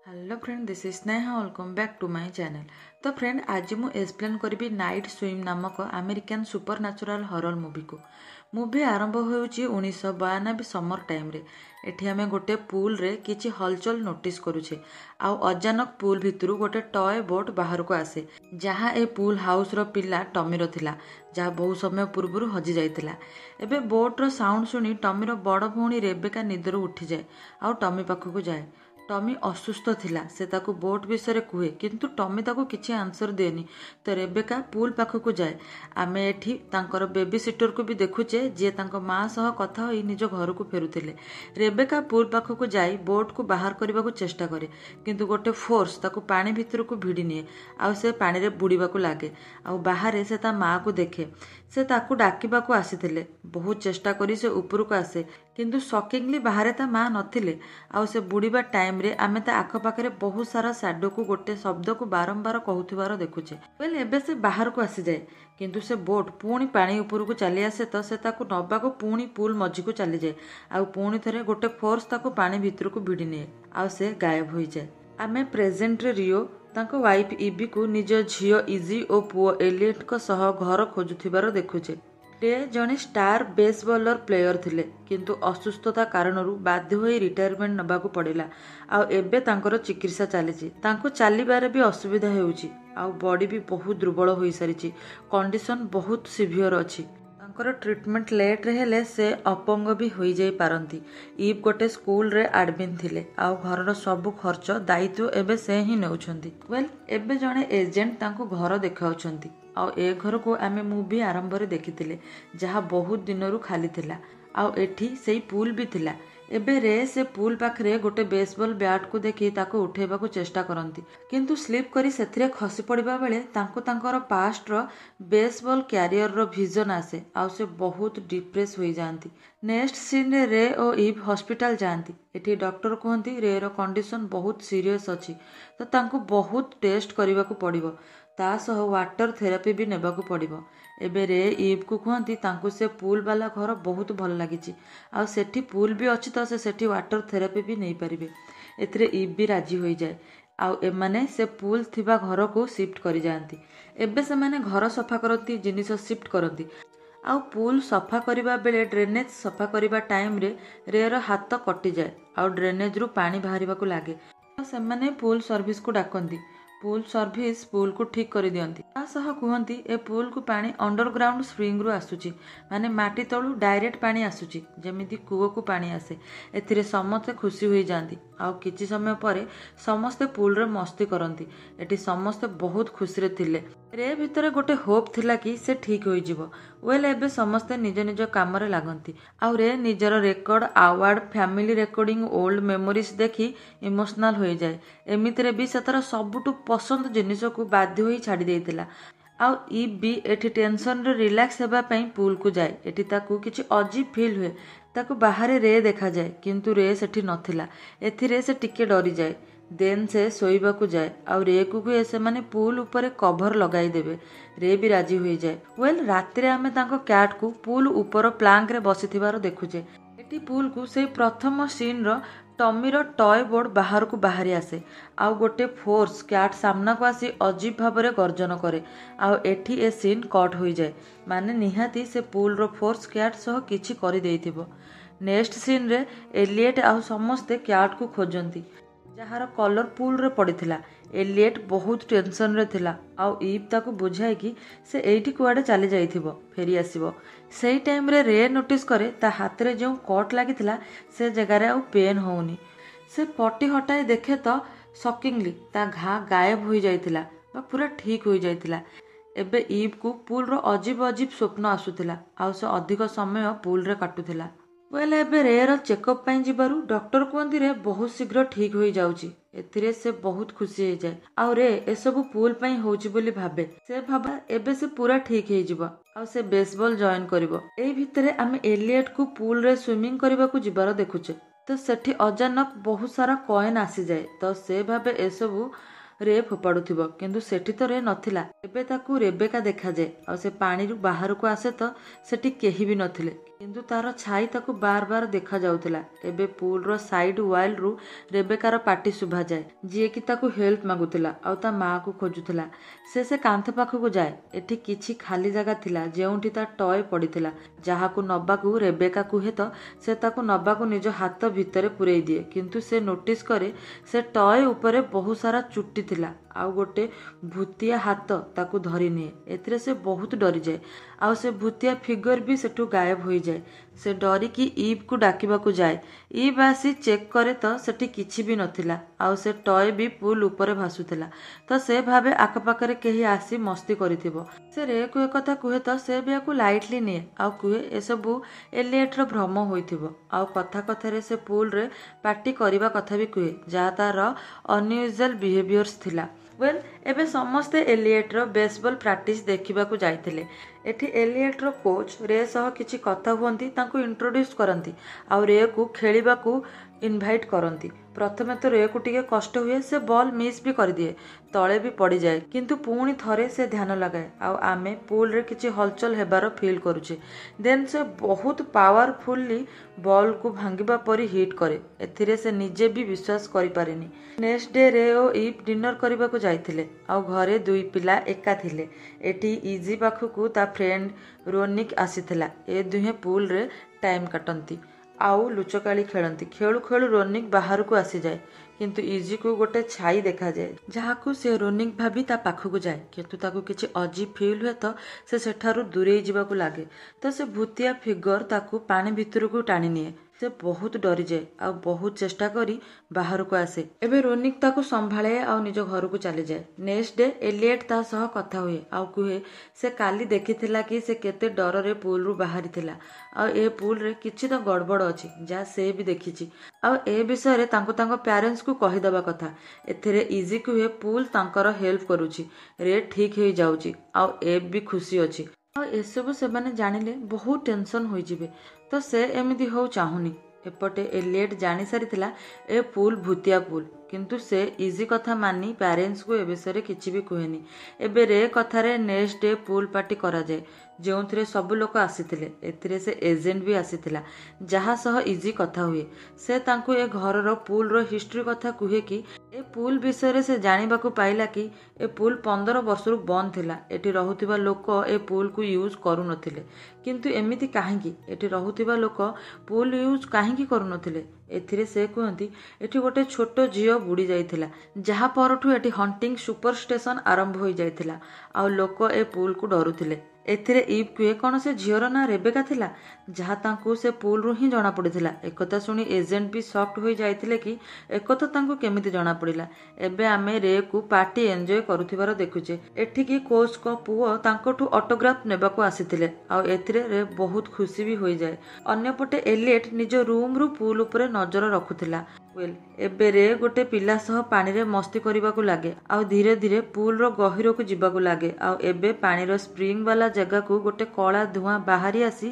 Hello friend, this is Sneha. Welcome back to my channel. तो friend, आज मु explain करी नाइट स्विम नामक American supernatural horror movie को। मूवी आरंभ होउची 1992 समर टाइम रे। एठी हमें गोटे पूल रे किछि हलचल नोटिस करूछे। आउ अचानक पूल भितरु गोटे टॉय बोट बाहर को आसे, जहाँ ए पूल हाउस रो पिला टमीर थिला, जहाँ बहु समय पूर्व हजि जाइतिला। एबे बोट रो साउंड सुनी टमीर बड़ भौणी रेबेका निदरू उठी जाए आउ टमी पाखकु जाए। टमी असुस्थ थिला, से ताकू बोट विषय कुहे, किंतु टमी ताकू किछि आंसर देनी। तो रेबेका पूल पाखकु जाए। आमे एठी तांकर बेबी सिटर को भी देखुचे, जे तांको माँ सह कथा होई निज घर को फेरुथिले। रेबेका पूल पाखकु जाई बोट को बाहर करबाकू चेष्टा करे, किंतु गोटे फोर्स ताकू पानी भितर को भिड़ी निए आउ से पानी रे बुड़ीबाकू लागे। आउ बाहर से ता माँ को देखे, से ताकू डाकिबाकू आसीथिले। बहुत चेष्टा करी से ऊपर को आसे, किंतु शॉकिंगली बाहर ता माँ नथिले। आउ से बुड़ीबा टाइम रे आमे ता आख पाखरे बहुत सारा शैडो को गोटे शब्द को बारंबार कहूथिबार देखुचे। वेल एबे से बाहर को आसी जाए, किंतु से बोट पुणी पानी ऊपर को चली आसे, तो से ताकू नबाकू पुणी पूल मझी को चली जाए। आउ पुणी थरे गोटे फोर्स ताकू पानी भितर को भिड़ी निए आउ से गायब हो जाए। आमे प्रेजेंट रे रियो तांको वाइफ इबी को निज झियो इजी और पुओ एलियट को सह घर खोजुथिबार देखुचे। रे जने स्टार बेसबॉलर प्लेयर थिले, किंतु असुस्थता कारणरू बाध्य होई रिटायरमेंट नबाकू पड़िला। आउ एबे तांकर चिकित्सा चलीची। तांको चालिबारे भी असुविधा हेउची, आउ बॉडी भी बहुत दुर्बल होई सारिची। कंडीशन बहुत सिवियर अछि। तांकर ट्रीटमेंट लेट रे हेले से अपंग भी होई जाई पारंती। ईब गोटे स्कूल रे एडमिन थिले, आउ घरर सब खर्च दायित्व एबे से ही नेउछंती। वेल एबे जने एजेंट तांको घर देखाउछंती। आउ ए घर को आमे मूवी आरंभ रे देखिथिले, जहाँ बहुत दिनरू खाली थिला। आउ एठी सेई पूल भी थिला। एबे रे से पूल पाखरे गोटे बेसबॉल बैट को देखि ताको उठेबाकू चेष्टा करंती, किंतु स्लिप करी सेथिरे खसी पड़िबा बेले तांको तांकर पास्ट रो बेसबॉल कैरियर रो विजन आसे। आउ से बहुत डिप्रेस होई जांती। नेक्स्ट सीन रे और ईव हॉस्पिटल जांती। एठी डॉक्टर कहंती रे रो कंडीशन बहुत सीरियस अछि, तो तांको बहुत टेस्ट करिबाकू पड़िबो। ता सह वाटर थेरापी भी नेबाकू पड़िबो। एबे रे ईव को कहंती तांको से पूल वाला घर बहुत भल लागिची, आउ सेठी पूल भी अछि, तो से सेठी वाटर थेरापी भी नहीं परिबे। एथिरे ईव भी राजी होई जाए। आउ एमाने से पूल थिबा घर को शिफ्ट करी जांती। एबे से माने घर सफा करती, जिनिस शिफ्ट करती। आउ पूल सफा करिबा बेले ड्रेनेज सफा करिबा टाइम रे रो हाथ कटि जाए, आउ ड्रेनेज रु पानी बाहरिबाकू लागे। से माने पूल सर्विस को डाकंती। पूल सर्विस पूल को ठीक कर दियंती। सह कहती ए पूल को पानी अंडरग्राउंड स्प्रिंग रु आसुची, माने माटी तळु डायरेक्ट पानी आसुची, जेमिति कूओ को पानी आसे। एथिरे समस्ते खुशी होई जांती। आउ किछि समय परे समस्ते पूल रे मस्ती करंती। एठी समस्ते बहुत खुशी रे थिले। रे भितरे गोटे होप थिला कि से ठीक होई जिवो। वेल एबे समस्ते निज निज काम रे लागंती। आउ रे निजर record award family recording old memories देखी इमोशनल होई जाए। एमितिरे भी से तार सबुटु पसंद जिनिस को बाध्य होई छाड़ी देइतिला। आउ ई भी एठी टेंशन रे रिलैक्स हेबा पई पूल को जाए। एठी ताकू किछि अजीब फील हुए। ताकू बाहर रे देखा जाए, किंतु रे सेठी नथिला। एथिरे से टिके डरी जाए। देन से सोइबा को जाए। आउ रे को से माने पूल ऊपर कवर लगाई देबे। रे भी राजी होई जाए। वेल रात्रि आमे तांको कैट को पूल ऊपर प्लांक रे बसिथिबार देखुचे। एठी पूल को से प्रथम सीन रो टमीर टॉय बोर्ड बाहर को बाहरी आसे। आउ गोटे फोर्स कैट सामना को आसी अजीब भाबरे गर्जन करे। आउ एठी ए सीन कट होई जाए, माने निहाती से पूल रो फोर्स कैट सह किछि करि देइथिबो। नेक्स्ट सीन रे एलियट आउ समस्ते कैट को खोजंती, जहार कलर पूल रे पड़िथिला। एलियट बहुत टेंशन रे थिला। आउ ईव ताको बुझाए कि से एठी कुआडे चली जाइथिबो, फेरी आसीबो। सेई टाइम रे नोटिस करे ता हाथ रे जो कट लागिथिला से जगह रे आउ पेन होउनी। से पट्टी हटाई देखे तो शॉकिंगली ता घा गायब होई जाइथिला, बा पूरा ठीक होई जाइथिला। एबे ईव को पूल रो अजीब अजीब स्वप्न आसुथिला, आउ से अधिक समय पूल रे काटुथिला। वेल एबे रे रो चेकअप पई जिबारु डॉक्टर कहंती रे बहुत शीघ्र ठीक होई जाउची। एथिरे से बहुत खुशी हो जाए। आउ रे ए सब पूल पई होउची बोली भाबे। से भाबा एबे से पूरा ठीक हे जिवो, आउ से बेसबॉल जॉइन करिवो। एई भितरे आमे एलियट को पूल रे स्विमिंग करबा को जिबार देखुचे। तो सेठी अचानक बहुत सारा कॉइन आसी जाए। तो से भाबे ए सब रे फोपाड़ुथिबो, किंतु सेठी तो रे नथिला। एबे ताकू रेबेका देखा जाए। आउ से पानी रु बाहर को आसे तो सेठी केही भी नथिले। କିନ୍ତୁ ତାର ଛାଇ ତାକୁ ବାର ବାର ଦେଖା ଯାଉଥିଲା। ଏବେ ପୁଲର ସାଇଡ୍ ୱାଲରୁ ରେବେକାର ପାଟି ଶୁଭାଯାଏ, ଯିଏକି ତାକୁ ହେଲ୍ପ ମାଗୁଥିଲା ଆଉ ତା ମାଆକୁ ଖୋଜୁଥିଲା। ସେ କାନ୍ଥ ପାଖକୁ ଯାଏ। ଏଠି କିଛି ଖାଲି ଜାଗା ଥିଲା ଯେଉଁଠି ତା ଟୟ ପଡ଼ିଥିଲା, ଯାହାକୁ ନବାକୁ ରେବେକା କୁହେ ତ ସେ ତାକୁ ନବାକୁ ନିଜ ହାତ ଭିତରେ ପୂରେଇ ଦିଏ। କିନ୍ତୁ ସେ ନୋଟିସ୍ କରେ ସେ ଟୟ ଉପରେ ବହୁତ ସାରା ଚୁଟି ଥିଲା ଆଉ ଗୋଟେ ଭୂତିଆ ହାତ ତାକୁ ଧରି ନିଏ। ଏଥିରେ ସେ ବହୁତ ଡରିଯାଏ ଆଉ ସେ ଭୂତିଆ ଫିଗର ବି ସେଠୁ ଗାୟବ ହୋଇଯାଏ। ସେ ଡରିକି ଇଭ୍କୁ ଡାକିବାକୁ ଯାଏ। ଇଭ୍ ଆସି ଚେକ୍ କରେ ତ ସେଠି କିଛି ବି ନଥିଲା ଆଉ ସେ ଟୟ ବି ପୁଲ ଉପରେ ଭାସୁଥିଲା। ତ ସେ ଭାବେ ଆଖପାଖରେ କେହି ଆସି ମସ୍ତି କରିଥିବ। ସେ ରେକୁ ଏକଥା କୁହେ ତ ସେ ବି ୟାକୁ ଲାଇଟଲି ନିଏ ଆଉ କୁହେ ଏସବୁ ଏଲିଏଟ୍ର ଭ୍ରମ ହୋଇଥିବ। ଆଉ କଥା କଥାରେ ସେ ପୁଲରେ ପାର୍ଟି କରିବା କଥା ବି କୁହେ, ଯାହା ତାର ଅନୟୁଜୁଆଲ ବିହେଭିୟର୍ସ ଥିଲା। ଏବେ ସମସ୍ତେ ଏଲିଏଟ୍ର ବେସବଲ ପ୍ରାକ୍ଟିସ୍ ଦେଖିବାକୁ ଯାଇଥିଲେ। ଏଠି ଏଲିଏଟ୍ର କୋଚ୍ ରେ ସହ କିଛି କଥା ହୁଅନ୍ତି, ତାଙ୍କୁ ଇଣ୍ଟ୍ରୋଡ୍ୟୁସ୍ କରନ୍ତି ଆଉ ରେକୁ ଖେଳିବାକୁ ଇନଭାଇଟ୍ କରନ୍ତି। ପ୍ରଥମେ ତ ରେକୁ ଟିକେ କଷ୍ଟ ହୁଏ, ସେ ବଲ୍ ମିସ୍ ବି କରିଦିଏ, ତଳେ ବି ପଡ଼ିଯାଏ। କିନ୍ତୁ ପୁଣି ଥରେ ସେ ଧ୍ୟାନ ଲଗାଏ ଆଉ ଆମେ ପୁଲରେ କିଛି ହଲଚଲ ହେବାର ଫିଲ୍ କରୁଛେ। ଦେନ୍ ସେ ବହୁତ ପାୱାରଫୁଲି ବଲ୍କୁ ଭାଙ୍ଗିବା ପରି ହିଟ୍ କରେ। ଏଥିରେ ସେ ନିଜେ ବି ବିଶ୍ୱାସ କରିପାରେନି। ନେକ୍ସଟ ଡେ ରେ ଓ ଇଭ୍ ଡିନର କରିବାକୁ ଯାଇଥିଲେ ଆଉ ଘରେ ଦୁଇ ପିଲା ଏକା ଥିଲେ। ଏଠି ଇଜି ପାଖକୁ ତା ଫ୍ରେଣ୍ଡ ରୋନିକ୍ ଆସିଥିଲା। ଏ ଦୁହେଁ ପୁଲରେ ଟାଇମ୍ କାଟନ୍ତି ଆଉ ଲୁଚକାଳି ଖେଳନ୍ତି। ଖେଳୁ ଖେଳୁ ରୋନିକ୍ ବାହାରକୁ ଆସିଯାଏ, କିନ୍ତୁ ଇଜିକୁ ଗୋଟେ ଛାଇ ଦେଖାଯାଏ, ଯାହାକୁ ସେ ରୋନିକ୍ ଭାବି ତା ପାଖକୁ ଯାଏ। କିନ୍ତୁ ତାକୁ କିଛି ଅଜିବ୍ ଫିଲ୍ ହୁଏ ତ ସେ ସେଠାରୁ ଦୂରେଇ ଯିବାକୁ ଲାଗେ। ତ ସେ ଭୂତିଆ ଫିଗର ତାକୁ ପାଣି ଭିତରକୁ ଟାଣି ନିଏ। ସେ ବହୁତ ଡରିଯାଏ ଆଉ ବହୁତ ଚେଷ୍ଟା କରି ବାହାରକୁ ଆସେ। ଏବେ ରୋନିକ୍ ତାକୁ ସମ୍ଭାଳେ ଆଉ ନିଜ ଘରକୁ ଚାଲିଯାଏ। ନେକ୍ସଟ ଡେ ଏଲିଏଟ୍ ତା ସହ କଥା ହୁଏ ଆଉ କୁହେ ସେ କାଲି ଦେଖିଥିଲା କି ସେ କେତେ ଡରରେ ପୁଲରୁ ବାହାରିଥିଲା ଆଉ ଏ ପୁଲରେ କିଛି ତ ଗଡ଼ବଡ଼ ଅଛି, ଯାହା ସେ ବି ଦେଖିଛି ଆଉ ଏ ବିଷୟରେ ତାଙ୍କୁ ତାଙ୍କ ପ୍ୟାରେଣ୍ଟସକୁ କହିଦେବା କଥା। ଏଥିରେ ଇଜି କୁହେ ପୁଲ ତାଙ୍କର ହେଲ୍ପ କରୁଛି, ରେ ଠିକ୍ ହେଇଯାଉଛି ଆଉ ଏବ୍ ବି ଖୁସି ଅଛି। ଆଉ ଏସବୁ ସେମାନେ ଜାଣିଲେ ବହୁତ ଟେନସନ୍ ହୋଇଯିବେ, ତ ସେ ଏମିତି ହଉ ଚାହୁଁନି। ଏପଟେ ଏଲିଏଟ୍ ଜାଣି ସାରିଥିଲା ଏ ପୁଲ ଭୂତିଆ ପୁଲ, କିନ୍ତୁ ସେ ଇଜି କଥା ମାନି ପ୍ୟାରେଣ୍ଟସକୁ ଏ ବିଷୟରେ କିଛି ବି କୁହେନି। ଏବେ ରେ କଥାରେ ନେକ୍ସଟ ଡେ ପୁଲ ପାର୍ଟି କରାଯାଏ, ଯେଉଁଥିରେ ସବୁ ଲୋକ ଆସିଥିଲେ। ଏଥିରେ ସେ ଏଜେଣ୍ଟ ବି ଆସିଥିଲା, ଯାହା ସହ ଇଜି କଥା ହୁଏ। ସେ ତାଙ୍କୁ ଏ ଘରର ପୁଲର ହିଷ୍ଟ୍ରି କଥା କୁହେ କି ଏ ପୁଲ ବିଷୟରେ ସେ ଜାଣିବାକୁ ପାଇଲା କି ଏ ପୁଲ 15 ବର୍ଷରୁ ବନ୍ଦ ଥିଲା। ଏଠି ରହୁଥିବା ଲୋକ ଏ ପୁଲକୁ ୟୁଜ୍ କରୁନଥିଲେ। କିନ୍ତୁ ଏମିତି କାହିଁକି? ଏଠି ରହୁଥିବା ଲୋକ ପୁଲ ୟୁଜ୍ କାହିଁକି କରୁନଥିଲେ? ଏଥିରେ ସେ କୁହନ୍ତି ଏଠି ଗୋଟେ ଛୋଟ ଝିଅ ବୁଡ଼ି ଯାଇଥିଲା, ଯାହା ପରଠୁ ଏଠି ହଣ୍ଟିଂ ସୁପରଷ୍ଟେସନ ଆରମ୍ଭ ହୋଇଯାଇଥିଲା ଆଉ ଲୋକ ଏ ପୁଲକୁ ଡରୁଥିଲେ। ଏଥିରେ ଇଭ୍ କୁହେ କ'ଣ ସେ ଝିଅର ନାଁ ରେବେକା ଥିଲା, ଯାହା ତାଙ୍କୁ ସେ ପୁଲରୁ ହିଁ ଜଣାପଡ଼ିଥିଲା। ଏକଥା ଶୁଣି ଏଜେଣ୍ଟ ବି ସକ୍ଡ ହୋଇ ଯାଇଥିଲେ କି ଏକଥା ତାଙ୍କୁ କେମିତି ଜଣାପଡ଼ିଲା। ଏବେ ଆମେ ରେକୁ ପାର୍ଟି ଏନ୍ଜୟ କରୁଥିବାର ଦେଖୁଛେ। ଏଠିକି କୋଚଙ୍କ ପୁଅ ତାଙ୍କଠୁ ଅଟୋଗ୍ରାଫ ନେବାକୁ ଆସିଥିଲେ ଆଉ ଏଥିରେ ରେ ବହୁତ ଖୁସି ବି ହୋଇଯାଏ। ଅନ୍ୟପଟେ ଏଲିଏଟ୍ ନିଜ ରୁମରୁ ପୁଲ ଉପରେ ନଜର ରଖୁଥିଲା। ଏବେ ରେ ଗୋଟେ ପିଲା ସହ ପାଣିରେ ମସ୍ତି କରିବାକୁ ଲାଗେ ଆଉ ଧୀରେ ଧୀରେ ପୁଲର ଗଭୀରକୁ ଯିବାକୁ ଲାଗେ ଆଉ ଏବେ ପାଣିର ସ୍ପ୍ରିଙ୍ଗ ବାଲା ଜାଗାକୁ ଗୋଟେ କଳା ଧୂଆଁ ବାହାରି ଆସି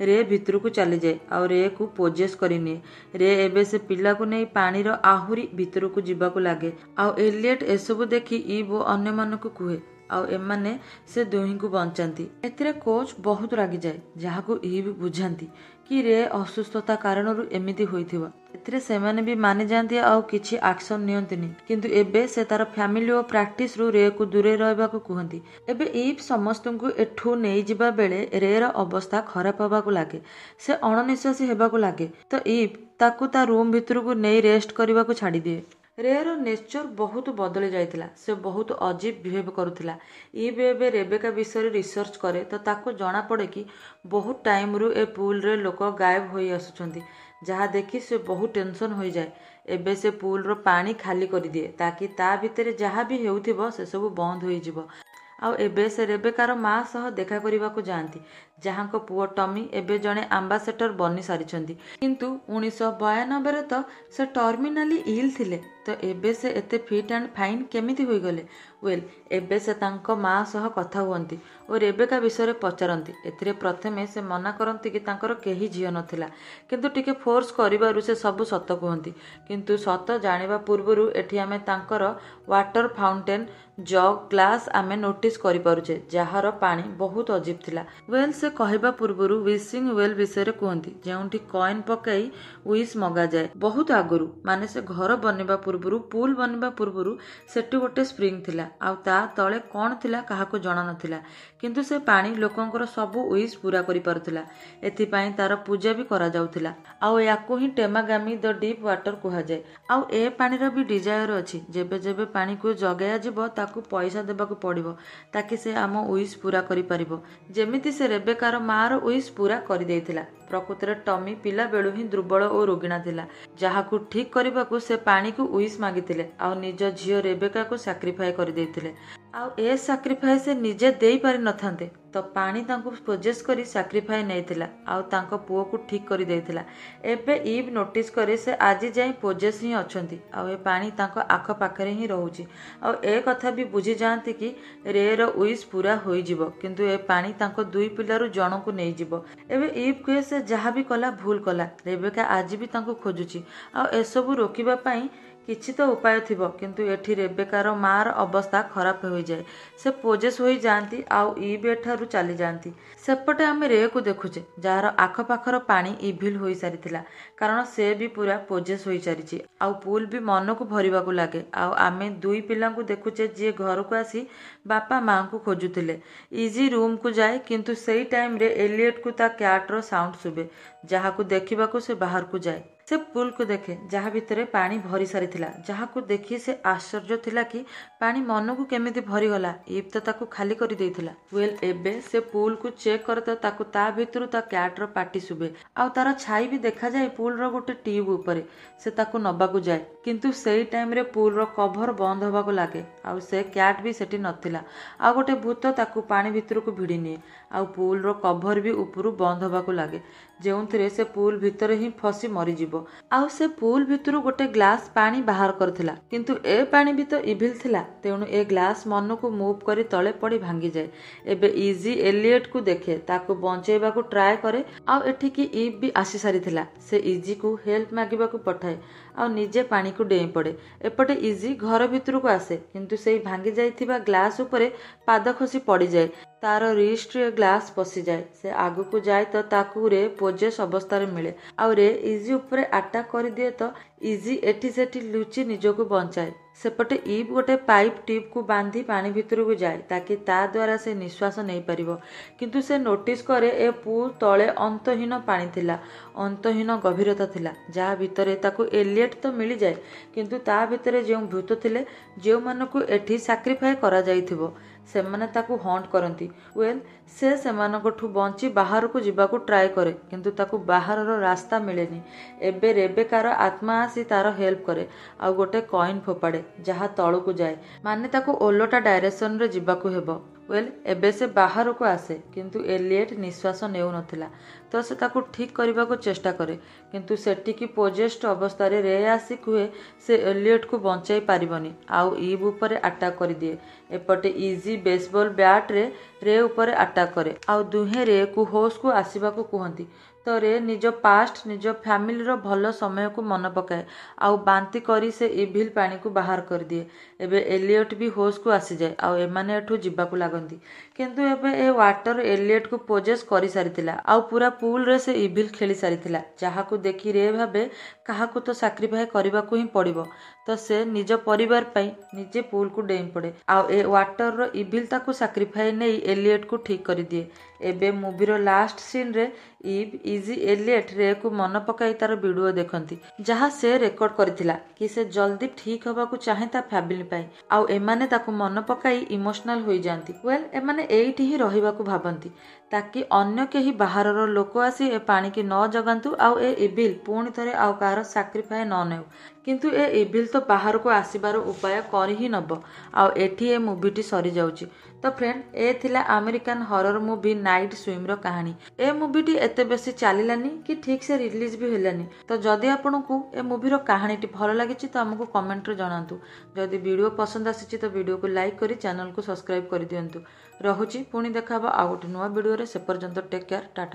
ରେ ଭିତରକୁ ଚାଲିଯାଏ ଆଉ ରେକୁ ପୋଜେସ୍ କରିନିଏ। ରେ ଏବେ ସେ ପିଲାକୁ ନେଇ ପାଣିର ଆହୁରି ଭିତରକୁ ଯିବାକୁ ଲାଗେ ଆଉ ଏଲିଏଟ୍ ଏସବୁ ଦେଖି ଇଭ୍ ଓ ଅନ୍ୟମାନଙ୍କୁ କୁହେ ଆଉ ଏମାନେ ସେ ଦୁହିଁଙ୍କୁ ବଞ୍ଚାନ୍ତି। ଏଥିରେ କୋଚ୍ ବହୁତ ରାଗିଯାଏ, ଯାହାକୁ ଇଭ୍ ବୁଝାନ୍ତି କି ରେ ଅସୁସ୍ଥତା କାରଣରୁ ଏମିତି ହୋଇଥିବ। ଏଥିରେ ସେମାନେ ବି ମାନିଯାଆନ୍ତି ଆଉ କିଛି ଆକ୍ସନ ନିଅନ୍ତିନି। କିନ୍ତୁ ଏବେ ସେ ତାର ଫ୍ୟାମିଲି ଓ ପ୍ରାକ୍ଟିସରୁ ରେକୁ ଦୂରେଇ ରହିବାକୁ କୁହନ୍ତି। ଏବେ ଇଭ୍ ସମସ୍ତଙ୍କୁ ଏଠୁ ନେଇଯିବା ବେଳେ ରେର ଅବସ୍ଥା ଖରାପ ହେବାକୁ ଲାଗେ। ସେ ଅଣନିଶ୍ୱାସୀ ହେବାକୁ ଲାଗେ ତ ଇଭ୍ ତାକୁ ତା ରୁମ୍ ଭିତରକୁ ନେଇ ରେଷ୍ଟ କରିବାକୁ ଛାଡ଼ିଦିଏ। ରେର ନେଚର ବହୁତ ବଦଳି ଯାଇଥିଲା, ସେ ବହୁତ ଅଜିବ୍ ବିହେଭ୍ କରୁଥିଲା। ଇଭ୍ ଏବେ ରେବେକା ବିଷୟରେ ରିସର୍ଚ୍ଚ କରେ ତ ତାକୁ ଜଣାପଡ଼େ କି ବହୁତ ଟାଇମରୁ ଏ ପୁଲରେ ଲୋକ ଗାୟବ ହୋଇ ଆସୁଛନ୍ତି, ଯାହା ଦେଖି ସେ ବହୁତ ଟେନସନ୍ ହୋଇଯାଏ। ଏବେ ସେ ପୁଲର ପାଣି ଖାଲି କରିଦିଏ ତାକି ତା ଭିତରେ ଯାହା ବି ହେଉଥିବ ସେସବୁ ବନ୍ଦ ହୋଇଯିବ। ଆଉ ଏବେ ସେ ରେବେକାର ମା ସହ ଦେଖା କରିବାକୁ ଯାଆନ୍ତି, ଯାହାଙ୍କ ପୁଅ ଟମି ଏବେ ଜଣେ ଆମ୍ବାସେଡର ବନି ସାରିଛନ୍ତି। କିନ୍ତୁ 1992ରେ ତ ସେ ଟର୍ମିନାଲି ଇଲ୍ ଥିଲେ, ତ ଏବେ ସେ ଏତେ ଫିଟ୍ ଆଣ୍ଡ ଫାଇନ୍ କେମିତି ହୋଇଗଲେ? ଏବେ ସେ ତାଙ୍କ ମା ସହ କଥା ହୁଅନ୍ତି ଓ ରେବେକା ବିଷୟରେ ପଚାରନ୍ତି। ଏଥିରେ ପ୍ରଥମେ ସେ ମନା କରନ୍ତି କି ତାଙ୍କର କେହି ଝିଅ ନଥିଲା, କିନ୍ତୁ ଟିକେ ଫୋର୍ସ କରିବାରୁ ସେ ସବୁ ସତ କୁହନ୍ତି। କିନ୍ତୁ ସତ ଜାଣିବା ପୂର୍ବରୁ ଏଠି ଆମେ ତାଙ୍କର ୱାଟର ଫାଉଣ୍ଟେନ୍ ଜଗ୍ ଗ୍ଲାସ୍ ଆମେ ନୋଟିସ୍ କରିପାରୁଛେ, ଯାହାର ପାଣି ବହୁତ ଅଜିବ୍ ଥିଲା। ସେ कहवा पूर्व विशिंग वेल विषय कहती जो कॉइन पकई विश मगाए बहुत आगु माने से घर बनवा पूर्व पुल बनवा पूर्व सेठी गोटे स्प्रिंग थिला आउ ता तले कौन थिला काहाको जणा नथिला किंतु से पानी लोकंकर सबु विश पूरा करि पारुथिला एथिपाई तार पूजा भी करा जाउथिला आउ याकू ही टेमागामी द डीप वाटर कहा जाए आउ ए पानीर भी डिजायर अछि जेबे जेबे पानी को जगाया जिवो ताकू पैसा देबाकू पड़िबो ताकि से आम विश पूरा करि पारिबो जेमिति से रेबेकार मार विश पूरा कर देइथिला प्रकृत में टमी पिला बेलू ही दुर्बल और रोगिणा थिला जहाकू ठीक करने से पानी को विश मागिथिले आउ निज झियो रेबेका को सैक्रिफाई कर देइथिले आउ ए सैक्रिफाई से निजे देई पारि नथांते तो पानी तांको पोजेस करी सैक्रिफाई नैथिला आउ तांको पुओ को ठीक कर देइथिला एबे ईव नोटिस करे से आज जाई पोजेस ही अछंती आउ ए पानी तांको आख पाखरे ही रहउची आउ ए कथा भी बुझी जानती कि रे रो विश पूरा होई जिवो किंतु ए पानी तांको दुई पिलारु जण को नै जिवो एबे ईव कहे से जहाँ भी कला भूल कला रेबेका आज भी तांको खोजुची आ एसबू रोकिबा पाई किछि तो उपाय थिबो किंतु एठी रेबेकार मार अवस्था खराब हो जाए से पोजेस हो जाती आउ ईव एठारु चली जाती सेपटे आम रे को देखुचे जार आखपाखर पानी इभिल हो सारी कारण से भी पूरा पोजेस हो सारी आउ पुल भी मन को भरवा को लगे आउ आमे दुई पिला देखुचे जी घर को आसी बापा माँ को खोजुले इजी रूम को जाए किंतु सेई टाइम रे एलियट को ता कैट रो साउंड सुबे जहाँ को देखा को से बाहर को जाए से पुल को देखे जहाँ भितर पानी भरी सारी जहाँ को देखी से आश्चर्य थिला कि पानी मन को केमिति भरी गला ईव तो ताकू खाली कर देइथिला वेल एबे से पुल को चेक कर तो ताकू ता भितरु ता कैट रो पाटी सुबे आउ तार छाई भी देखा जाए पुल रो गोटे ट्यूब ऊपर से ताकू नबाकू जाए किंतु सेई टाइम रे पुल रो कभर बंद होबा को लागे आउ से कैट भी सेठी नथिला आ गोटे भूत ताकू पानी भितर को भिड़ी निए आउ पुल रो कभर भी ऊपर बंद होबा को लागे जोंथरे से पुल भितर ही फसी मरी जिवो आउ से पुल भितर गोटे ग्लास पानी बाहर करथिला किंतु ए पानी भी तो इभिल थिला तेणु ए ग्लास मन को मूव करी तले पड़ी भांगी जाए एबे इजी एलियट को देखे ताको बंचेबा को ट्राई करे आउ एठी की ईव भी आसी सारी थिला से इजी को हेल्प मागिबा को पठाए आउ निजे पानी को डेई पड़े एपटे इजी घर भितर को आसे किंतु सेई भांगी जाइथिबा ग्लास ऊपरे पाद खसी पड़ी जाए तार रिस्ट रे ग्लास पसी जाए से आगु को जाए तो ताकू रे पोजेस अवस्था रे मिले आउ रे इजी ऊपरे अटैक कर दिए तो इजी एठी सेठी लुचि निजको बंचाए सेपटे ईव गोटे पाइप ट्यूब को बांधी पानी भितर को जाए ताकि ता द्वारा से निश्वास नहीं पारिबो किंतु से नोटिस करे ए पुल तले अंतहीन पानी थिला अंतहीन गभीरता थिला जहाँ भितर ताकू एलियट तो मिली जाए किंतु ता भितर जो भूत थिले जो मानकू एठी सैक्रिफाई करा जाइथिबो सेमाने ताकू हंट करती वेल से सेमानकठू बंची बाहर को जीवाकू ट्राए करे किंतु ताकू बाहर रो रास्ता मिलेनी एबे रेबेकार आत्मा आसी तार हेल्प करे आ गोटे कॉइन फोपाड़े जहाँ तलू को जाए माने ताकू ओलोटा डायरेक्शन रे जीवाकू हेबो वेल एबे से बाहर को आसे किंतु एलियट निश्वास नेउ नथिला तो से ताकू ठीक करबा को चेष्टा करे किंतु सेठी की पोजेस्ट अवस्था रे आसी कुए से एलियट को बंचाई पारिबनी आउ ईव ऊपर अटैक कर दिए एपटे इजी बेसबॉल बैट रे ऊपर अटैक करे आउ दुहे रे को होश को आसीबा को कहती तो रे निज पास्ट निज फैमिली रो भल समय को मन पकाए आउ बांती करी से इभिल पानी को बाहर कर दिए एबे एलियट भी होश को आसी जाए आउ एमाने एठू जीवाकू लागंती किंतु एबे ए वाटर एलियट को पोजेस करी सारिथिला आउ पूरा पुल रे से इभिल खेली सारिथिला जहाँ को देखी रे भाबे काहाकू तो सैक्रिफाई करबाकू ही पड़िबो तो से निज परिवार पई निजे पुल को डेई पड़े आउ ए वाटर रो इभिल ताकू सैक्रिफाई नै एलियट को ठीक कर दिए एबे मूवी रो लास्ट सीन रे ईव इजी एलियट रे को मन पकाई तार वीडियो देखंती जहाँ से रेकॉर्ड करथिला कि से जल्दी ठीक होबा को चाहे ता फैमिली पाई आउ एमाने ताकू मन पकाई इमोशनल होई जानती वेल एमाने एइठी ही रहिबा को भाबंती ताकि अन्य केही बाहर रो लोक आसी ए पानी की न जगंतु आउ ए इविल पुणी थरे आउ कार सैक्रिफाई न नेउ किंतु ए इविल तो बाहर को आसीबार उपाय कर ही नब आउ एठी ए मूवीटी सरी जाउची तो फ्रेंड ए थिला American horror movie night swim रो कहानी ए मूवीटी एते बेसी चलिलानी कि ठीक से रिलीज भी हेलानी तो जदि आपनकू ए मूवी रो कहानीटी भल लागिची तो हमको कमेंट रे जणांतु जदि वीडियो पसंद आसीची तो वीडियो को लाइक करी चैनल को सब्सक्राइब कर दियंतु रहुची पुणी देखाबा आ गोटे नुवा वीडियो रे से पर्यंत टेक केयर टाटा।